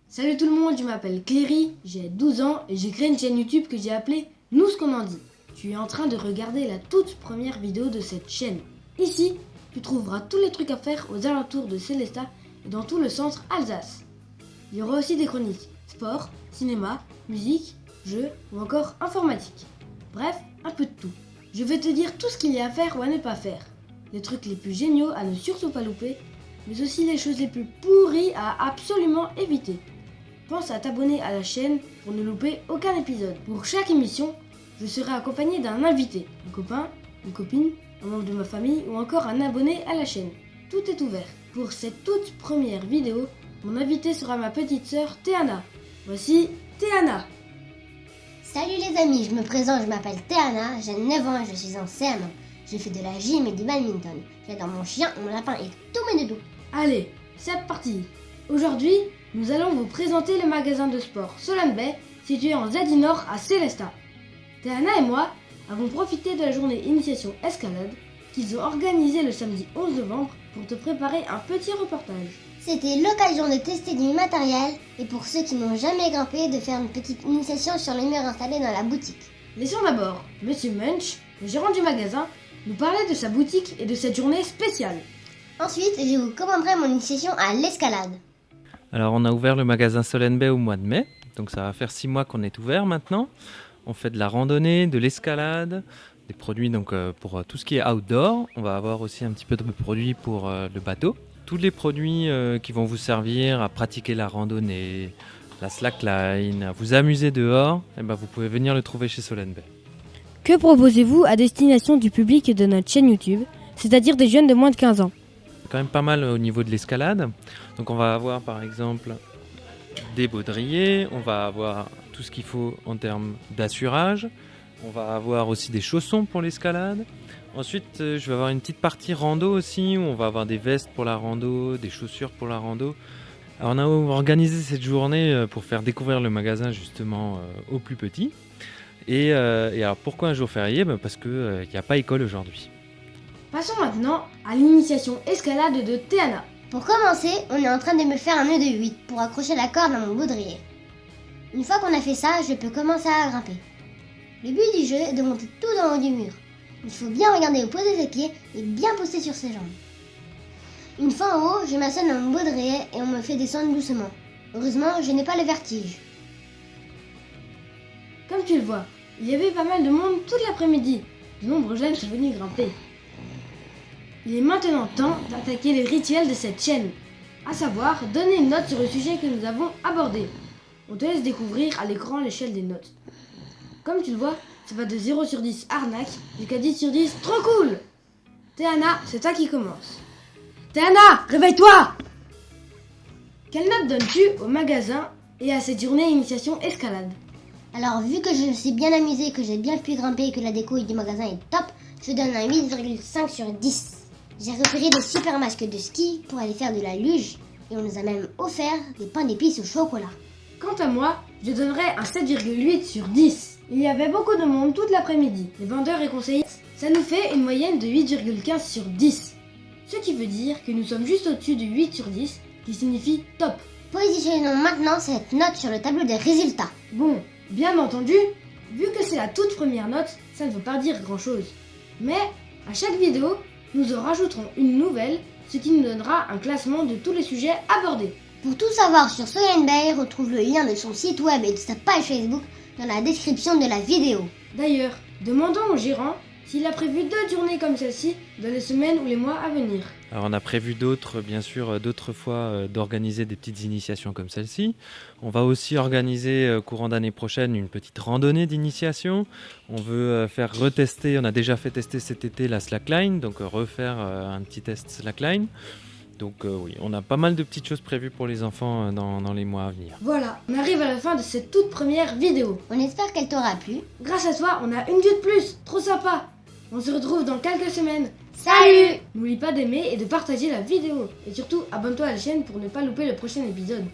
Salut tout le monde, je m'appelle Cléry, j'ai 12 ans et j'ai créé une chaîne YouTube que j'ai appelée Nous ce qu'on en dit. Tu es en train de regarder la toute première vidéo de cette chaîne. Ici, tu trouveras tous les trucs à faire aux alentours de Sélestat et dans tout le centre Alsace. Il y aura aussi des chroniques, sport, cinéma, musique, jeux ou encore informatique. Bref, un peu de tout. Je vais te dire tout ce qu'il y a à faire ou à ne pas faire. Les trucs les plus géniaux à ne surtout pas louper, mais aussi les choses les plus pourries à absolument éviter. Pense à t'abonner à la chaîne pour ne louper aucun épisode. Pour chaque émission, je serai accompagné d'un invité, un copain, une copine, un membre de ma famille ou encore un abonné à la chaîne. Tout est ouvert. Pour cette toute première vidéo, mon invité sera ma petite sœur Théana. Voici Théana. Salut les amis, je me présente, je m'appelle Théana, j'ai 9 ans et je suis en CM1. J'ai fait de la gym et du badminton. J'adore mon chien, mon lapin et tous mes doudous. Allez, c'est parti. Aujourd'hui, nous allons vous présenter le magasin de sport Solane-Bay, situé en Zadi Nord à Sélestat. Théana et moi avons profité de la journée initiation escalade qu'ils ont organisée le samedi 11 novembre pour te préparer un petit reportage. C'était l'occasion de tester du matériel et pour ceux qui n'ont jamais grimpé, de faire une petite initiation sur les murs installés dans la boutique. Laissons d'abord Monsieur Munch, le gérant du magasin, nous parler de sa boutique et de cette journée spéciale. Ensuite, je vous commanderai mon initiation à l'escalade. Alors on a ouvert le magasin Solane-Bay au mois de mai, donc ça va faire 6 mois qu'on est ouvert maintenant. On fait de la randonnée, de l'escalade, des produits donc pour tout ce qui est outdoor. On va avoir aussi un petit peu de produits pour le bateau. Tous les produits qui vont vous servir à pratiquer la randonnée, la slackline, à vous amuser dehors, vous pouvez venir le trouver chez Solane-Bay. Que proposez-vous à destination du public de notre chaîne YouTube, c'est-à-dire des jeunes de moins de 15 ans? Quand même pas mal au niveau de l'escalade. Donc on va avoir par exemple des baudriers, on va avoir tout ce qu'il faut en termes d'assurage, on va avoir aussi des chaussons pour l'escalade. Ensuite je vais avoir une petite partie rando aussi où on va avoir des vestes pour la rando, des chaussures pour la rando. Alors on a organisé cette journée pour faire découvrir le magasin justement aux plus petits. Et alors pourquoi un jour férié? Parce qu'il n'y a pas école aujourd'hui. Passons maintenant à l'initiation escalade de Théana. Pour commencer, on est en train de me faire un nœud de 8 pour accrocher la corde à mon baudrier. Une fois qu'on a fait ça, je peux commencer à grimper. Le but du jeu est de monter tout dans le haut du mur. Il faut bien regarder où poser ses pieds et bien poster sur ses jambes. Une fois en haut, je m'assène dans mon baudrier et on me fait descendre doucement. Heureusement, je n'ai pas le vertige. Comme tu le vois, il y avait pas mal de monde toute l'après-midi. De nombreux jeunes sont venus grimper. Il est maintenant temps d'attaquer les rituels de cette chaîne, à savoir donner une note sur le sujet que nous avons abordé. On te laisse découvrir à l'écran l'échelle des notes. Comme tu le vois, ça va de 0 sur 10 arnaque jusqu'à 10 sur 10 trop cool. Théana, c'est toi qui commence. Théana, réveille-toi! Quelle note donnes-tu au magasin et à cette journée initiation escalade? Alors vu que je me suis bien amusée, que j'ai bien pu grimper et que la déco du magasin est top, je donne un 8,5 sur 10. J'ai repéré des super masques de ski pour aller faire de la luge et on nous a même offert des pains d'épices au chocolat. Quant à moi, je donnerais un 7,8 sur 10. Il y avait beaucoup de monde toute l'après-midi. Les vendeurs et conseillers, ça nous fait une moyenne de 8,15 sur 10. Ce qui veut dire que nous sommes juste au-dessus de 8 sur 10, qui signifie top. Positionnons maintenant cette note sur le tableau des résultats. Bon, bien entendu, vu que c'est la toute première note, ça ne veut pas dire grand-chose. Mais à chaque vidéo, nous en rajouterons une nouvelle, ce qui nous donnera un classement de tous les sujets abordés. Pour tout savoir sur Solane-Bay, retrouve le lien de son site web et de sa page Facebook dans la description de la vidéo. D'ailleurs, demandons au gérant s'il a prévu d'autres journées comme celle-ci dans les semaines ou les mois à venir. Alors on a prévu d'autres fois d'organiser des petites initiations comme celle-ci. On va aussi organiser courant d'année prochaine une petite randonnée d'initiation. On veut faire retester, on a déjà fait tester cet été la slackline, donc refaire un petit test slackline. Donc oui, on a pas mal de petites choses prévues pour les enfants dans les mois à venir. Voilà, on arrive à la fin de cette toute première vidéo. On espère qu'elle t'aura plu. Grâce à toi, on a une vue de plus, trop sympa. On se retrouve dans quelques semaines. Salut! N'oublie pas d'aimer et de partager la vidéo. Et surtout, abonne-toi à la chaîne pour ne pas louper le prochain épisode.